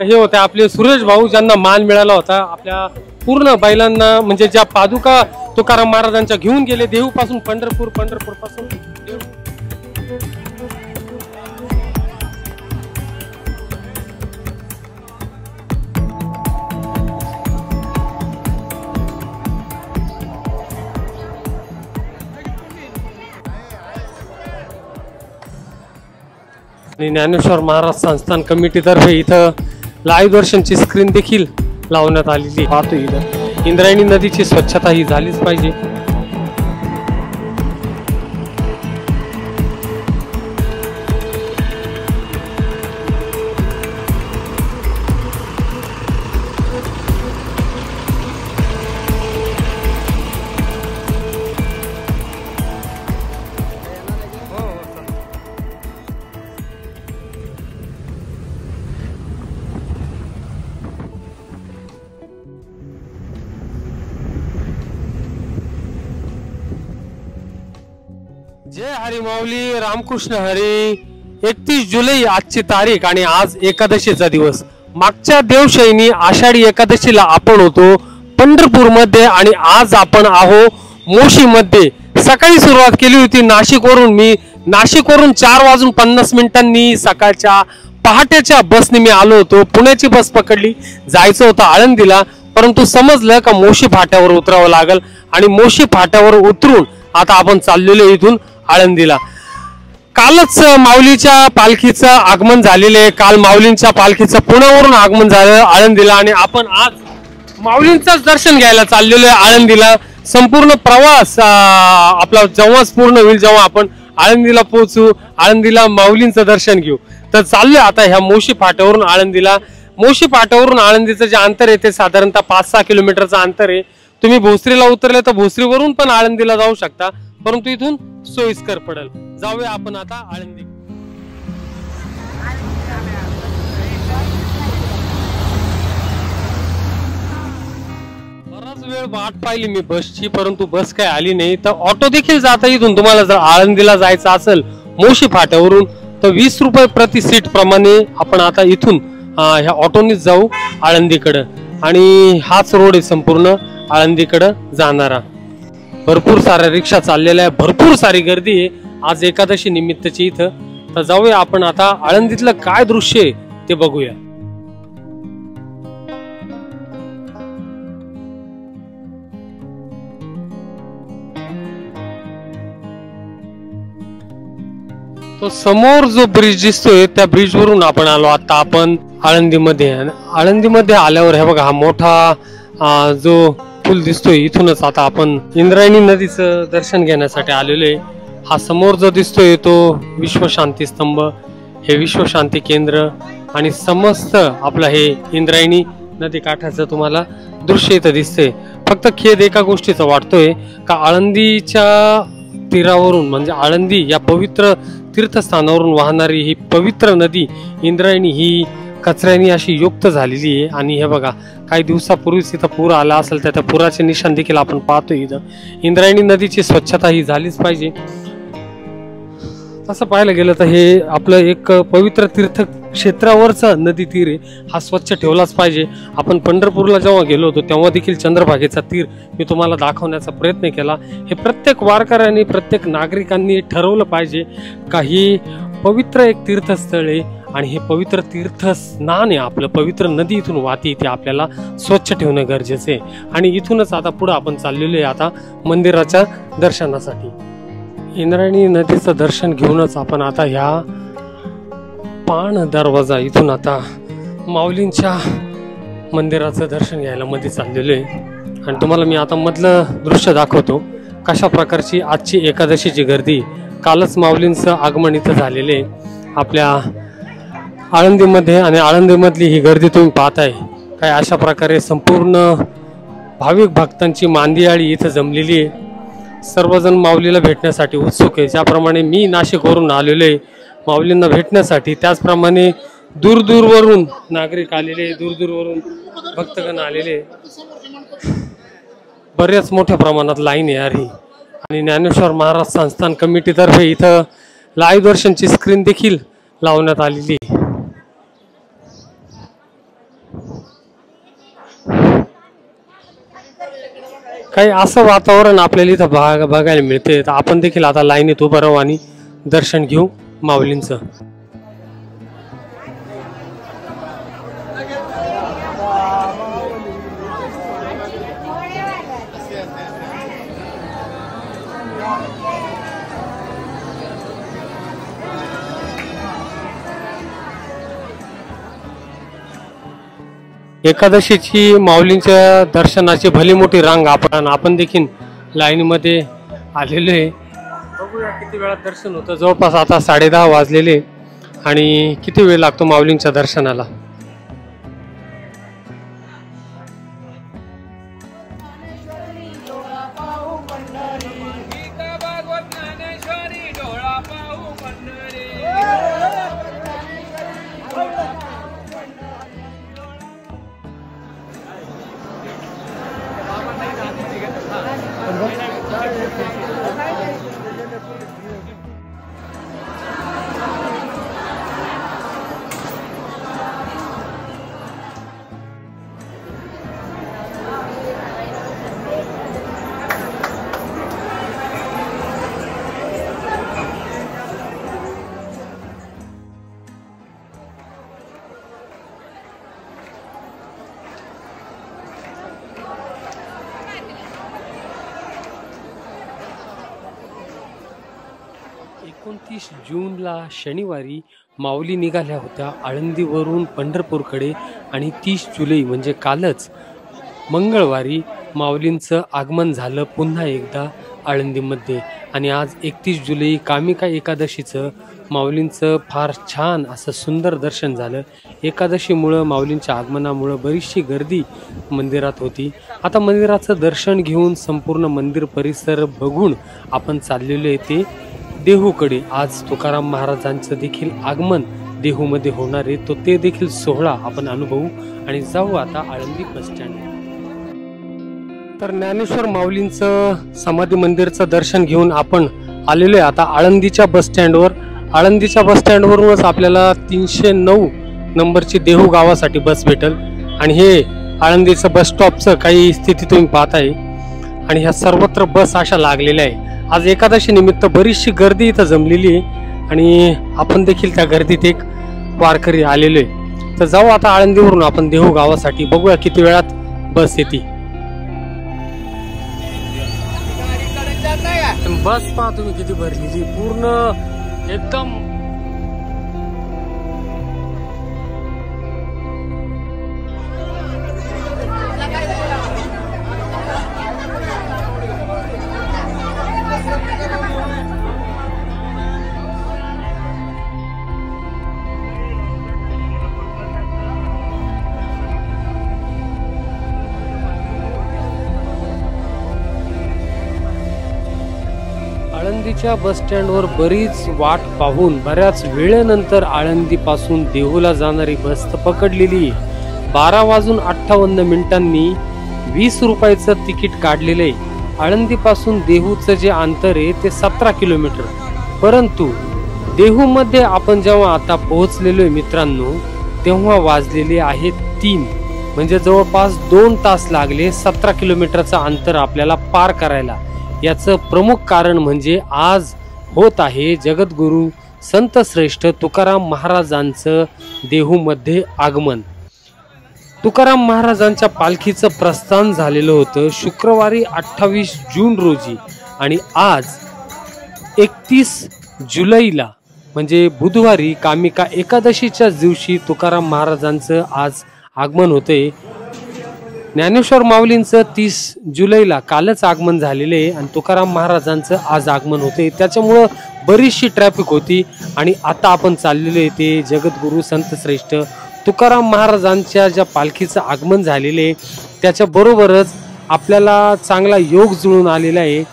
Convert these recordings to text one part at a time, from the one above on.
हे होते आपले सुरेश भाऊ ज्यांना मान मिळाला होता आपल्या पूर्ण बैलांना म्हणजे ज्या पादुका तुकाराम महाराजांच्या घेऊन गेले देहू पासून पंढरपूर पासून ज्ञानेश्वर महाराज संस्थान कमिटीतर्फे इथं लाईव्ह दर्शनची स्क्रीन देखील लावण्यात आलेली पाहतो। इथं इंद्रायणी नदीची स्वच्छता ही झालीच पाहिजे। जय हरी माऊली रामकृष्ण हरी। 31 जुलै आजची तारीख आणि आज एकादशीचा दिवस। मागच्या देवशयनी आषाढी एकादशीला आपण होतो पंढरपूर मध्ये आणि आज आपण आहो मोशी मध्ये। सकाळी सुरुवात केली होती नाशिकवरून। मी नाशिकवरून 4:50 सकाळच्या पहाटेच्या बसने मी आलो होतो। पुण्याची बस पकडली, जायचं होतं आळंदीला, परंतु समजलं का मोशी फाट्यावर उतरावं लागेल आणि मोशी फाट्यावर उतरून आता आपण चाललेलो इथून आळंदीला। कालच माऊलीच्या पालखीचं आगमन झालेले, काल माऊलींच्या पालखीचं पुण्यावरून आगमन झालं आळंदीला आणि आपण आज माऊलींचंच दर्शन घ्यायला चाललेलो आहे आळंदीला। संपूर्ण प्रवास आपला जेव्हाच पूर्ण होईल जेव्हा आपण आळंदीला पोहोचू, आळंदीला माऊलींचं दर्शन घेऊ। तर चाललोय आता ह्या मोशी फाट्यावरून आळंदीला। मोशी फाट्यावरून आळंदीचं जे अंतर आहे ते साधारणतः 5-6 किलोमीटरचं अंतर आहे। तुम्ही भोसरीला उतरले तर भोसरीवरून पण आळंदीला जाऊ शकता, परंतु इथून सोयीस्कर पडेल। जाऊया आपण आता आळंदी। बराच वेळ वाट पाहिली मी बसची, परंतु बस काय आली नाही। तर ऑटो देखील जाता इथून तुम्हाला जर आळंदीला जायचं असेल मोशी फाट्यावरून तर 20 रुपये प्रति सीट प्रमाणे आपण आता इथून ह्या ऑटोनीच जाऊ आळंदीकडे आणि हाच रोड आहे संपूर्ण आळंदीकडे जाणारा। भरपूर साऱ्या रिक्षा चाललेल्या आहे, भरपूर सारी गर्दी आहे आज एकादशी निमित्तची इथं। तर जाऊया आपण आता आळंदीतलं काय दृश्य आहे ते बघूया। तो समोर जो ब्रिज दिसतोय त्या ब्रिज वरून आपण आलो आता आपण आळंदीमध्ये। आळंदीमध्ये आल्यावर हे बघा हा मोठा जो पूल दिसतोय, इथूनच आता आपण इंद्रायणी नदीचं दर्शन घेण्यासाठी आलेलो आहे। हा समोर जो दिसतोय तो विश्वशांती स्तंभ, हे विश्वशांती केंद्र आणि समस्त आपलं हे इंद्रायणी नदी काठाचं तुम्हाला दृश्य इथं दिसतंय। फक्त खेद एका गोष्टीचा वाटतोय का आळंदीच्या तीरावरून म्हणजे आळंदी या पवित्र तीर्थस्थानावरून वाहणारी ही पवित्र नदी इंद्रायणी ही कचऱ्याने अशी युक्त झालेली आहे। आणि हे बघा काही दिवसापूर्वीच इथं पूर आला असेल तर त्या पुराचे निशाण देखील आपण पाहतोय इथं। इंद्रायणी नदीची स्वच्छता ही झालीच पाहिजे। तसं पाहायला गेलं तर हे आपलं एक पवित्र तीर्थ क्षेत्रावरचा नदी तीर आहे, हा स्वच्छ ठेवलाच पाहिजे। आपण पंढरपूरला जेव्हा गेलो होतो तेव्हा देखील चंद्रभागेचा तीर मी तुम्हाला दाखवण्याचा प्रयत्न केला। हे प्रत्येक वारकऱ्यांनी प्रत्येक नागरिकांनी ठरवलं पाहिजे का ही पवित्र एक तीर्थस्थळ आहे आणि हे पवित्र तीर्थ स्नान आहे आपलं, पवित्र नदी इथून वाहते, इथे आपल्याला स्वच्छ ठेवणं गरजेचं आहे। आणि इथूनच आता पुढे आपण चाललेलो आहे आता मंदिराच्या दर्शनासाठी। इंद्रायणी नदीचं दर्शन घेऊनच आपण आता ह्या पाण दरवाजा इथून आता माऊलींच्या मंदिराचं दर्शन घ्यायला मध्ये चाललेलो आहे। आणि तुम्हाला मी आता मधलं दृश्य दाखवतो कशा प्रकारची आजची एकादशीची गर्दी। कालच माऊलींचं आगमन इथं झालेलं आहे आपल्या आळंदीमध्ये आणि आळंदीमधली ही गर्दी तुम्ही पाहताय काय अशा प्रकारे संपूर्ण भाविक भक्तांची मांदियाळी इथं जमलेली आहे। सर्वजण माऊलीला भेटण्यासाठी उत्सुक आहे। ज्याप्रमाणे मी नाशिकवरून आलेलो आहे माऊलींना भेटण्यासाठी, त्याचप्रमाणे दूरदूरवरून नागरिक आलेले, दूरदूरवरून भक्तगण आलेले, बऱ्याच मोठ्या प्रमाणात लाईन आहे यार ही। आणि ज्ञानेश्वर महाराज संस्थान कमिटीतर्फे इथं लाईव्ह दर्शनची स्क्रीन देखील लावण्यात आलेली। काही असं वातावरण आपल्याला इथं बघायला मिळते, तर आपण देखील आता लाईनीत उभं राहू आणि दर्शन घेऊ माऊलींचं. एकादशीची माऊलींच्या दर्शनाची भली मोठी रांग आपण देखील लाईनमध्ये आलेलो आहे. बघूया किती वेळात दर्शन होतं. जवळपास आता 10:30 वाजलेले आणि किती वेळ लागतो माऊलींच्या दर्शनाला. जूनला शनिवारी माऊली निघाल्या होत्या आळंदीवरून पंढरपूरकडे आणि 30 जुलै म्हणजे कालच मंगळवारी माऊलींचं आगमन झालं पुन्हा एकदा आळंदीमध्ये. आणि आज 31 जुलै कामिका एकादशीचं माऊलींचं फार छान असं सुंदर दर्शन झालं. एकादशीमुळं माऊलींच्या आगमनामुळं बरीचशी गर्दी मंदिरात होती. आता मंदिराचं दर्शन घेऊन संपूर्ण मंदिर परिसर बघून आपण चाललेलो आहे ते देहूकडे. आज तुकाराम महाराजांचं देखील आगमन देहूमध्ये होणार आहे, तो ते देखील सोहळा आपण अनुभवू आणि जाऊ आता आळंदी बस स्टँड. तर ज्ञानेश्वर माऊलींचं समाधी मंदिरचं दर्शन घेऊन आपण आलेलो आहे आता आळंदीच्या बस स्टँडवर. आळंदीच्या बस स्टँडवरूनच आपल्याला 309 नंबरची देहू गावासाठी बस भेटल. आणि हे आळंदीचं बस स्टॉपचं काही स्थिती तुम्ही पाहताय आणि ह्या सर्वत्र बस अशा लागलेल्या आहे. आज एकादशी निमित्त बरीचशी गर्दी इथं जमलेली आहे आणि आपण देखील त्या गर्दीत एक वारकरी आलेलो आहे. तर जाऊ आता आळंदीवरून आपण देहू गावासाठी. बघूया किती वेळात बस येते. बस पहा तुम्ही किती भरलेली पूर्ण एकदम. आळंदीच्या बस स्टँडवर बरीच वाट पाहून बऱ्याच वेळेनंतर आळंदीपासून देहूला जाणारी बस पकडलेली. 12:58 20 रुपयाचं तिकीट काढलेलं आहे. आळंदीपासून देहूचं जे अंतर आहे ते 17 किलोमीटर. परंतु देहूमध्ये आपण जेव्हा आता पोहोचलेलो आहे मित्रांनो, तेव्हा वाजलेले आहेत 3, म्हणजे जवळपास 2 तास लागले 17 किलोमीटरचं अंतर आपल्याला पार करायला. याचं प्रमुख कारण म्हणजे आज होत आहे जगद्गुरू संत श्रेष्ठ तुकाराम महाराजांचं देहूमध्ये आगमन. तुकाराम महाराजांच्या पालखीचं प्रस्थान झालेलं होतं शुक्रवारी 28 जून रोजी आणि आज 31 जुलैला म्हणजे बुधवारी कामिका एकादशीच्या दिवशी तुकाराम महाराजांचं आज आगमन होते. ज्ञानेश्वर माऊलींचं 30 जुलैला कालच आगमन झालेले आहे आणि तुकाराम महाराजांचं आज आगमन होते. त्याच्यामुळं बरीचशी ट्रॅफिक होती आणि आता आपण चाललेलो आहे ते जगद्गुरू संत श्रेष्ठ तुकाराम महाराजांच्या ज्या पालखीचं आगमन झालेले आहे त्याच्याबरोबरच आपल्याला चांगला योग जुळून आलेला आहे.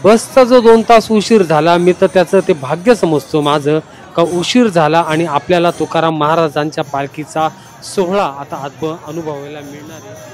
बसचा जो 2 तास उशीर झाला, मी तर त्याचं ते भाग्य समजतो माझं का उशीर झाला आणि आपल्याला तुकाराम महाराजांच्या पालखीचा सोहळा आता अनुभवायला मिळणार आहे.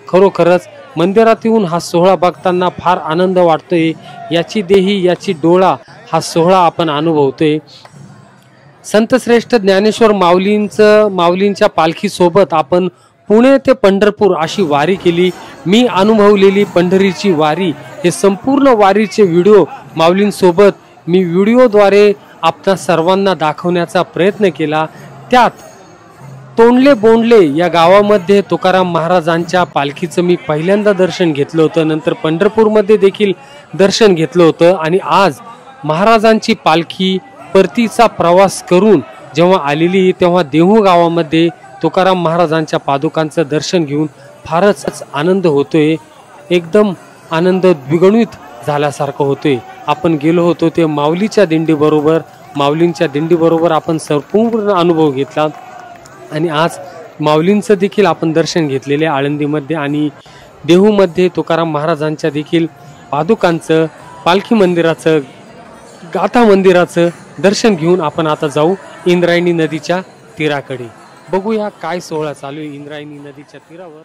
खरोखरच मंदिरात येऊन हा सोहळा बघताना फार आनंद वाटतोय। याची देही याची डोळा हा सोहळा आपण अनुभवतोय। संतश्रेष्ठ ज्ञानेश्वर माऊलींच्या पालखीसोबत आपण पुणे ते पंढरपूर अशी वारी केली। मी अनुभवलेली पंढरीची वारी हे संपूर्ण वारीचे व्हिडिओ माऊलींसोबत मी व्हिडिओद्वारे आपल्या सर्वांना दाखवण्याचा प्रयत्न केला। त्यात तोंडले बोंडले या गावामध्ये तुकाराम महाराजांच्या पालखीचं मी पहिल्यांदा दर्शन घेतलं होतं, नंतर पंढरपूरमध्ये देखील दर्शन घेतलं होतं आणि आज महाराजांची पालखी परतीचा प्रवास करून जेव्हा आलेली तेव्हा देहू गावामध्ये तुकाराम महाराजांच्या पादुकांचं दर्शन घेऊन फारच आनंद होतोय। एकदम आनंद द्विगुणित झाल्यासारखं होतोय। आपण गेलो होतो ते माऊलींच्या दिंडीबरोबर आपण संपूर्ण अनुभव घेतला आणि आज माऊलींचं देखील आपण दर्शन घेतलेले आळंदीमध्ये आणि देहूमध्ये तुकाराम महाराजांच्या देखील पादुकांचं, पालखी मंदिराचं, गाथा मंदिराचं दर्शन घेऊन आपण आता जाऊ इंद्रायणी नदीच्या तीराकडे। बघूया काय सोहळा चालू आहे इंद्रायणी नदीच्या तीरावर।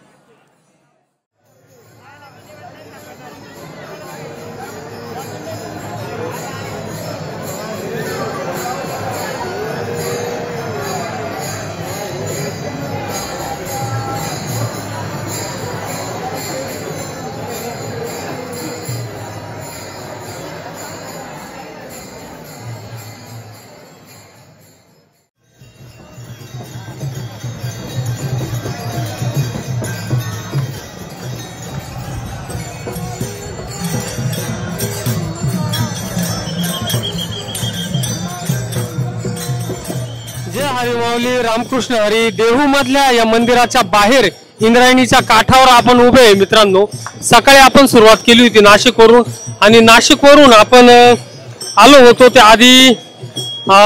जय हरी माऊली, रामकृष्ण हरी। देहू मधल्या या मंदिराच्या बाहेर इंद्रायणीच्या काठावर आपण उभे आहे मित्रांनो। सकाळी आपण सुरुवात केली होती नाशिकवरून आणि नाशिकवरून आपण आलो होतो ते आधी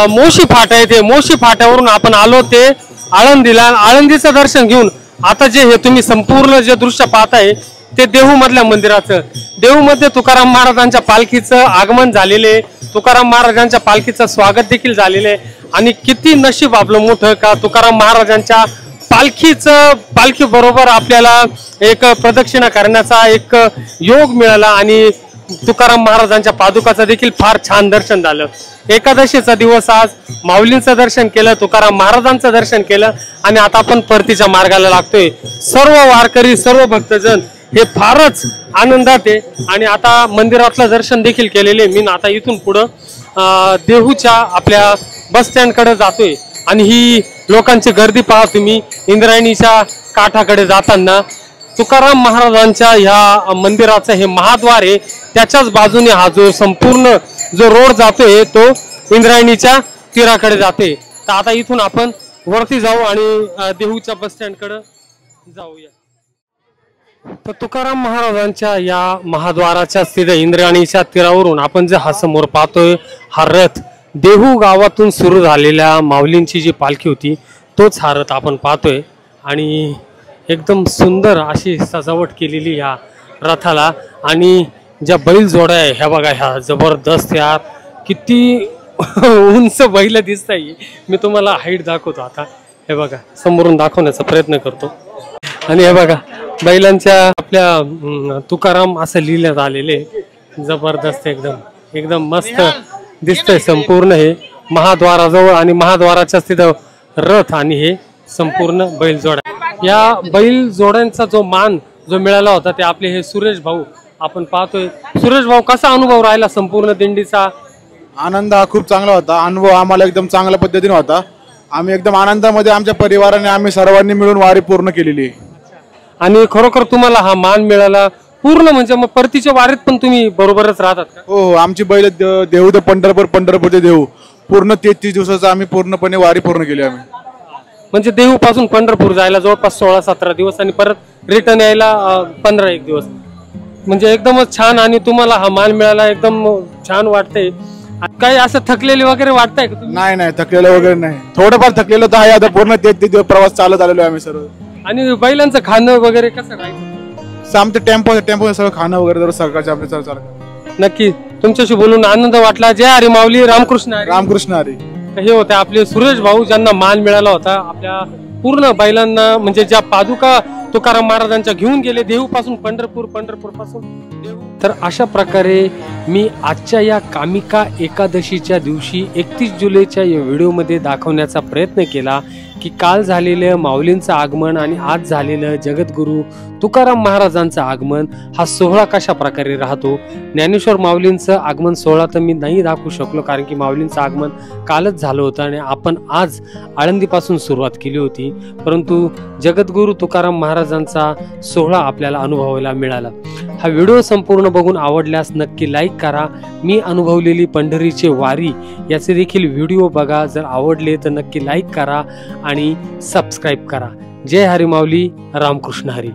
मोशी फाटा येते, मोशी फाट्यावरून आपण आलो ते आळंदीला। आळंदीचं दर्शन घेऊन आता जे हे तुम्ही संपूर्ण जे दृश्य पाहताय ते देहू मधल्या मंदिराचं। देहू मध्ये तुकाराम महाराजांच्या पालखीचं आगमन झालेले, तुकाराम महाराजांच्या पालखीचं स्वागत देखील झालेले आणि किती नशीब आपलं मोठं का तुकाराम महाराजांच्या पालखी बरोबर आपल्याला एक प्रदक्षिणा करण्याचा एक योग मिळाला आणि तुकाराम महाराजांच्या पादुकाचं देखील फार छान दर्शन झालं। एकादशीचा दिवस आज माऊलींचं दर्शन केलं, तुकाराम महाराजांचं दर्शन केलं आणि आता आपण परतीच्या मार्गाला लागतोय। सर्व वारकरी, सर्व भक्तजन हे फारच आनंदात आहे आणि आता मंदिरातलं दर्शन देखील केलेले। मी आता इथून पुढं देहूच्या आपल्या बस स्टँड कडे जातोय आणि ही लोकांची गर्दी पहा तुम्ही। इंद्रायणीच्या काठाकडे जाताना तुकाराम महाराजांच्या ह्या मंदिराचं हे महाद्वार आहे, त्याच्याच बाजूने हा जो संपूर्ण जो रोड जातोय तो इंद्रायणीच्या तीराकडे जाते। तर आता इथून आपण वरती जाऊ आणि देहूच्या बस स्टँड कडे जाऊया। तर तुकाराम महाराजांच्या या महाद्वाराच्या स्थित इंद्रायणीच्या तीरावरून आपण जे हा समोर पाहतोय हा रथ देहू गावातून सुरू झालेल्या माऊलींची जी पालखी होती तोच हा रथ आपण पाहतोय आणि एकदम सुंदर अशी सजावट केलेली ह्या रथाला आणि ज्या बैल जोड्या आहे ह्या बघा, ह्या जबरदस्त, ह्या किती उंच बैल दिसत आहे। मी तुम्हाला हाईट दाखवतो आता, हे बघा समोरून दाखवण्याचा प्रयत्न करतो आणि हे बघा बैलांच्या आपल्या तुकाराम असं लिहिण्यात आलेले, जबरदस्त एकदम मस्त दिसतंय। संपूर्ण हे महाद्वाराजवळ आणि महाद्वाराच्या तिथं रथ आणि हे संपूर्ण बैलजोड्या, या बैलजोड्यांचा जो मान जो मिळाला होता ते आपले हे सुरेश भाऊ आपण पाहतोय। सुरेश भाऊ, कसा अनुभव राहिला संपूर्ण दिंडीचा? आनंद हा खूप चांगला होता, अनुभव आम्हाला एकदम चांगल्या पद्धतीने होता। आम्ही एकदम आनंदामध्ये आमच्या परिवाराने आम्ही सर्वांनी मिळून वारी पूर्ण केलेली आणि खरोखर तुम्हाला हा मान मिळाला पूर्ण, म्हणजे मग परतीच्या वारीत पण तुम्ही बरोबरच राहतात का? हो, आमची बैल देहू ते पंढरपूर, पंढरपूर ते देहू पूर्ण 33 दिवसाचं आम्ही पूर्णपणे वारी पूर्ण केली आम्ही। म्हणजे देहू पासून पंढरपूर जायला जवळपास 16-17 दिवस आणि परत रिटर्न यायला 15-1 दिवस, म्हणजे एकदमच छान आणि तुम्हाला हा मान मिळाला, एकदम छान वाटतंय। काही असं थकलेले वगैरे वाटतंय का तुम्ही? नाही, थकलेलं वगैरे नाही, थोडंफार थकलेलं तर आहे। आता पूर्ण 33 दिवस प्रवास चालत आलेलो आम्ही सर्व। आणि बैलांचं खाणं वगैरे कसं राहायचं? आमचं टेम्पो सगळं खाणं वगैरे सरकारच्या आपल्या चालू। नक्की तुमच्याशी बोलून आनंद वाटला। जय हरी माऊली, रामकृष्ण हरी। रामकृष्ण हरी। हे होते आपले सुरेश भाऊ ज्यांना मान मिळाला होता आपल्या पूर्ण बैलांना, म्हणजे ज्या पादुका तुकाराम महाराजांच्या घेऊन गेले देहूपासून पंढरपूर, पंढरपूरपासून देहू. तर अशा प्रकारे मी आजच्या या कामिका एकादशीच्या दिवशी 31 जुलैच्या या व्हिडिओमध्ये दाखवण्याचा प्रयत्न केला की काल झालेलं माऊलींचं आगमन आणि आज झालेलं जगद्गुरू तुकाराम महाराजांचं आगमन हा सोहळा कशा प्रकारे राहतो. ज्ञानेश्वर माऊलींचं आगमन सोहळा तर मी नाही दाखवू शकलो, कारण की माऊलींचं आगमन कालच झालं होतं आणि आपण आज आळंदीपासून सुरुवात केली होती. परंतु जगद्गुरू तुकाराम महाराजांचा सोहळा आपल्याला अनुभवायला मिळाला. हा व्हिडिओ संपूर्ण बघून आवडल्यास नक्की लाईक करा. मी अनुभवलेली पंढरीची वारी याचे देखील व्हिडिओ बघा. जर आवडले तर नक्की लाईक करा आणि सबस्क्राईब करा. जय हरी माऊली, रामकृष्ण हरी.